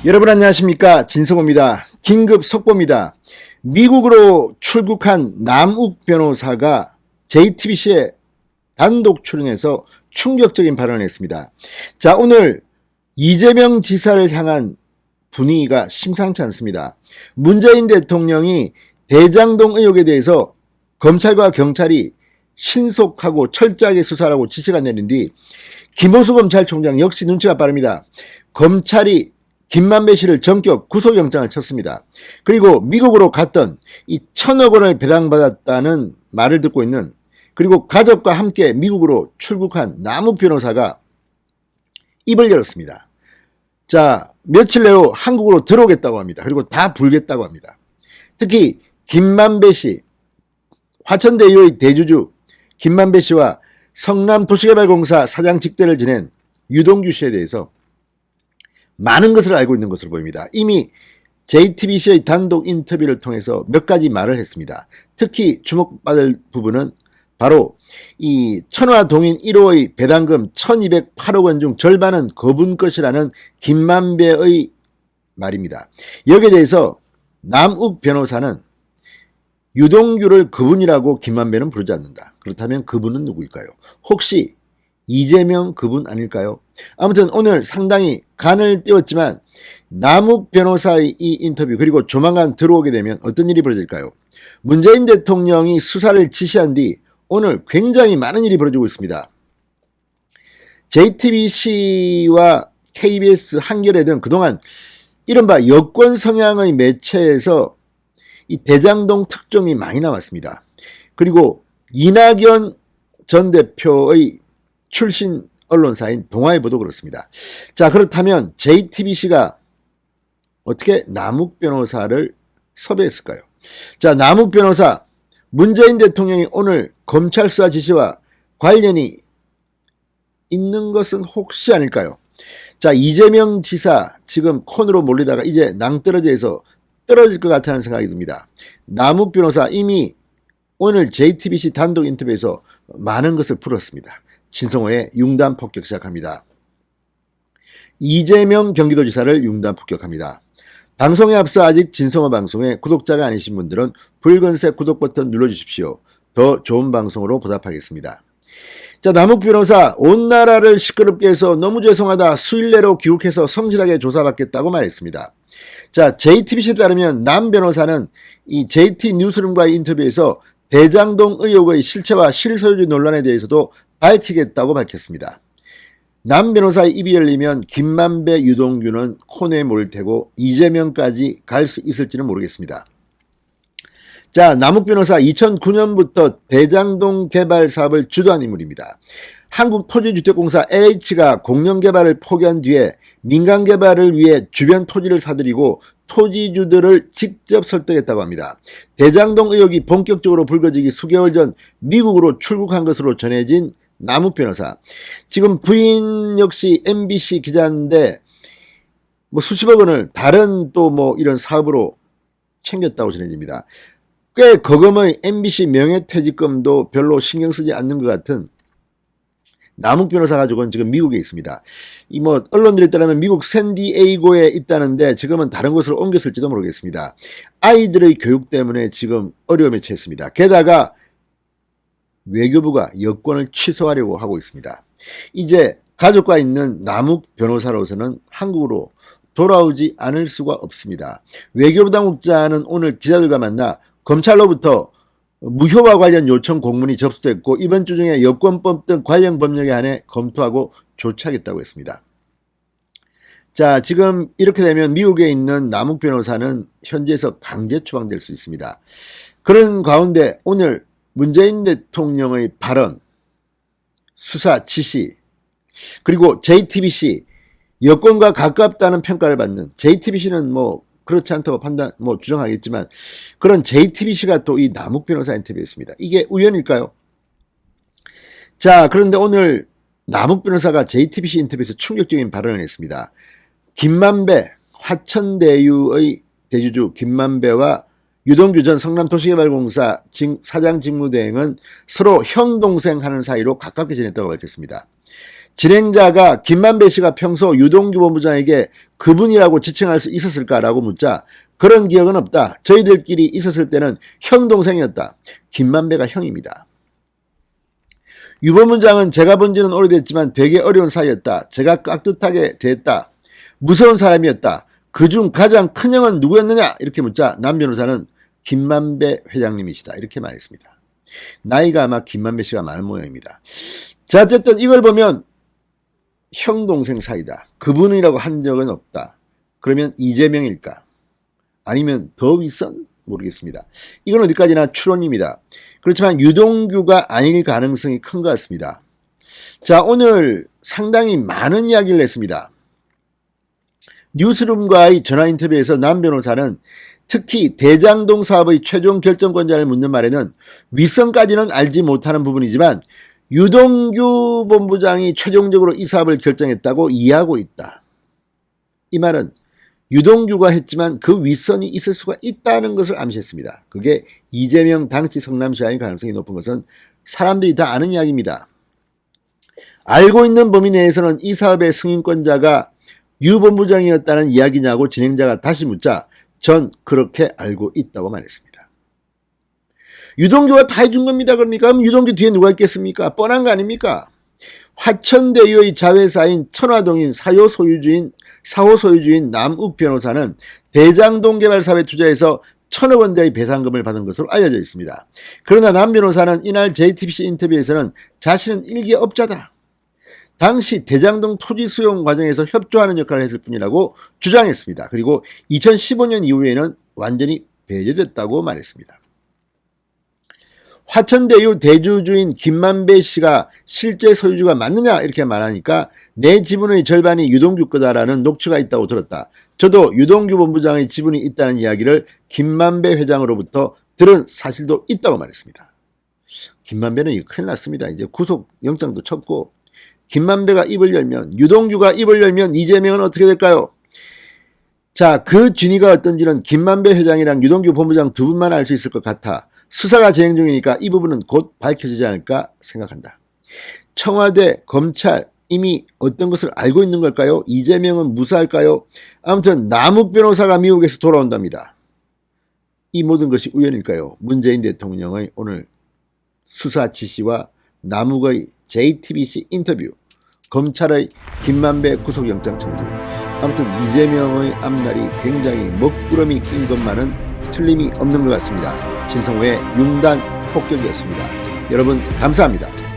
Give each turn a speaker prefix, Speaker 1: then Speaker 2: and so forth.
Speaker 1: 여러분 안녕하십니까, 진성호입니다. 긴급 속보입니다. 미국으로 출국한 남욱 변호사가 JTBC에 단독 출연해서 충격적인 발언을 했습니다. 자, 오늘 이재명 지사를 향한 분위기가 심상치 않습니다. 문재인 대통령이 대장동 의혹에 대해서 검찰과 경찰이 신속하고 철저하게 수사하라고 지시가 내린 뒤 김호수 검찰총장 역시 눈치가 빠릅니다. 검찰이 김만배 씨를 전격 구속영장을 쳤습니다. 그리고 미국으로 갔던 이 1,000억 원을 배당받았다는 말을 듣고 있는, 그리고 가족과 함께 미국으로 출국한 남욱 변호사가 입을 열었습니다. 자, 며칠 내로 한국으로 들어오겠다고 합니다. 그리고 다 불겠다고 합니다. 특히 김만배 씨, 화천대유의 대주주 김만배 씨와 성남도시개발공사 사장 직대를 지낸 유동규 씨에 대해서 많은 것을 알고 있는 것으로 보입니다. 이미 JTBC의 단독 인터뷰를 통해서 몇 가지 말을 했습니다. 특히 주목받을 부분은 바로 이 천화동인 1호의 배당금 1208억 원 중 절반은 그분 것이라는 김만배의 말입니다. 여기에 대해서 남욱 변호사는 유동규를 그분이라고 김만배는 부르지 않는다. 그렇다면 그분은 누구일까요? 혹시 이재명 그분 아닐까요? 아무튼 오늘 상당히 간을 띄웠지만 남욱 변호사의 이 인터뷰, 그리고 조만간 들어오게 되면 어떤 일이 벌어질까요? 문재인 대통령이 수사를 지시한 뒤 오늘 굉장히 많은 일이 벌어지고 있습니다. JTBC와 KBS, 한겨레 등 그동안 이른바 여권 성향의 매체에서 이 대장동 특종이 많이 나왔습니다. 그리고 이낙연 전 대표의 출신 언론사인 동아일보도 그렇습니다. 자, 그렇다면 JTBC가 어떻게 남욱 변호사를 섭외했을까요? 자, 남욱 변호사, 문재인 대통령이 오늘 검찰 수사 지시와 관련이 있는 것은 혹시 아닐까요? 자, 이재명 지사 지금 콘으로 몰리다가 이제 낭떠러지에서 떨어질 것 같다는 생각이 듭니다. 남욱 변호사 이미 오늘 JTBC 단독 인터뷰에서 많은 것을 풀었습니다. 진성호의 융단 폭격 시작합니다. 이재명 경기도지사를 융단 폭격합니다. 방송에 앞서 아직 진성호 방송에 구독자가 아니신 분들은 붉은색 구독 버튼 눌러주십시오. 더 좋은 방송으로 보답하겠습니다. 자, 남욱 변호사, 온 나라를 시끄럽게 해서 너무 죄송하다, 수일 내로 귀국해서 성실하게 조사받겠다고 말했습니다. 자, JTBC에 따르면 남 변호사는 이 JT 뉴스룸과의 인터뷰에서 대장동 의혹의 실체와 실소유주 논란에 대해서도 밝히겠다고 밝혔습니다. 남 변호사의 입이 열리면 김만배, 유동규는 코너에 몰릴 테고 이재명까지 갈 수 있을지는 모르겠습니다. 자, 남욱 변호사 2009년부터 대장동 개발 사업을 주도한 인물입니다. 한국토지주택공사 LH가 공영개발을 포기한 뒤에 민간개발을 위해 주변 토지를 사들이고 토지주들을 직접 설득했다고 합니다. 대장동 의혹이 본격적으로 불거지기 수개월 전 미국으로 출국한 것으로 전해진 남욱 변호사. 지금 부인 역시 MBC 기자인데 뭐 수십억 원을 다른 또 뭐 이런 사업으로 챙겼다고 전해집니다. 꽤 거금의 MBC 명예퇴직금도 별로 신경 쓰지 않는 것 같은 남욱 변호사 가족은 지금 미국에 있습니다. 이 뭐 언론들에 따르면 미국 샌디에이고에 있다는데 지금은 다른 곳으로 옮겼을지도 모르겠습니다. 아이들의 교육 때문에 지금 어려움에 처했습니다. 게다가 외교부가 여권을 취소하려고 하고 있습니다. 이제 가족과 있는 남욱 변호사로서는 한국으로 돌아오지 않을 수가 없습니다. 외교부 당국자는 오늘 기자들과 만나 검찰로부터 무효화 관련 요청 공문이 접수됐고 이번 주 중에 여권법 등 관련 법령에 한해 검토하고 조치하겠다고 했습니다. 자, 지금 이렇게 되면 미국에 있는 남욱 변호사는 현지에서 강제 추방될 수 있습니다. 그런 가운데 오늘 문재인 대통령의 발언, 수사 지시, 그리고 JTBC, 여권과 가깝다는 평가를 받는, JTBC는 뭐 그렇지 않다고 주장하겠지만 그런 JTBC가 또 이 남욱 변호사 인터뷰했습니다. 이게 우연일까요? 자, 그런데 오늘 남욱 변호사가 JTBC 인터뷰에서 충격적인 발언을 했습니다. 김만배, 화천대유의 대주주 김만배와 유동규 전 성남도시개발공사 사장 직무대행은 서로 형 동생 하는 사이로 가깝게 지냈다고 밝혔습니다. 진행자가 김만배 씨가 평소 유동규 본부장에게 그분이라고 지칭할 수 있었을까라고 묻자 그런 기억은 없다. 저희들끼리 있었을 때는 형 동생이었다. 김만배가 형입니다. 유 본부장은 제가 본 지는 오래됐지만 되게 어려운 사이였다. 제가 깍듯하게 대했다. 무서운 사람이었다. 그중 가장 큰 형은 누구였느냐? 이렇게 묻자 남 변호사는 김만배 회장님이시다. 이렇게 말했습니다. 나이가 아마 김만배 씨가 많은 모양입니다. 자, 어쨌든 이걸 보면 형 동생 사이다. 그분이라고 한 적은 없다. 그러면 이재명일까? 아니면 더 윗선? 모르겠습니다. 이건 어디까지나 추론입니다. 그렇지만 유동규가 아닐 가능성이 큰 것 같습니다. 자, 오늘 상당히 많은 이야기를 했습니다. 뉴스룸과의 전화 인터뷰에서 남 변호사는 특히 대장동 사업의 최종 결정권자를 묻는 말에는 윗선까지는 알지 못하는 부분이지만 유동규 본부장이 최종적으로 이 사업을 결정했다고 이해하고 있다. 이 말은 유동규가 했지만 그 윗선이 있을 수가 있다는 것을 암시했습니다. 그게 이재명 당시 성남시장의 가능성이 높은 것은 사람들이 다 아는 이야기입니다. 알고 있는 범위 내에서는 이 사업의 승인권자가 유 본부장이었다는 이야기냐고 진행자가 다시 묻자 전 그렇게 알고 있다고 말했습니다. 유동규가 다 해준 겁니다. 그러니까 그럼 유동규 뒤에 누가 있겠습니까? 뻔한 거 아닙니까? 화천대유의 자회사인 천화동인 사호 소유주인 남욱 변호사는 대장동 개발 사업에 투자해서 1,000억 원대의 배상금을 받은 것으로 알려져 있습니다. 그러나 남 변호사는 이날 JTBC 인터뷰에서는 자신은 일개업자다. 당시 대장동 토지 수용 과정에서 협조하는 역할을 했을 뿐이라고 주장했습니다. 그리고 2015년 이후에는 완전히 배제됐다고 말했습니다. 화천대유 대주주인 김만배 씨가 실제 소유주가 맞느냐 이렇게 말하니까 내 지분의 절반이 유동규 거다라는 녹취가 있다고 들었다. 저도 유동규 본부장의 지분이 있다는 이야기를 김만배 회장으로부터 들은 사실도 있다고 말했습니다. 김만배는 이거 큰일 났습니다. 이제 구속영장도 쳤고 김만배가 입을 열면 유동규가 입을 열면 이재명은 어떻게 될까요? 자, 그 진위가 어떤지는 김만배 회장이랑 유동규 본부장 두 분만 알 수 있을 것 같아. 수사가 진행 중이니까 이 부분은 곧 밝혀지지 않을까 생각한다. 청와대, 검찰 이미 어떤 것을 알고 있는 걸까요? 이재명은 무사할까요? 아무튼 남욱 변호사가 미국에서 돌아온답니다. 이 모든 것이 우연일까요? 문재인 대통령의 오늘 수사 지시와 남욱의 JTBC 인터뷰, 검찰의 김만배 구속영장 청구, 아무튼 이재명의 앞날이 굉장히 먹구름이 낀 것만은 틀림이 없는 것 같습니다. 진성호의 융단 폭격이었습니다. 여러분 감사합니다.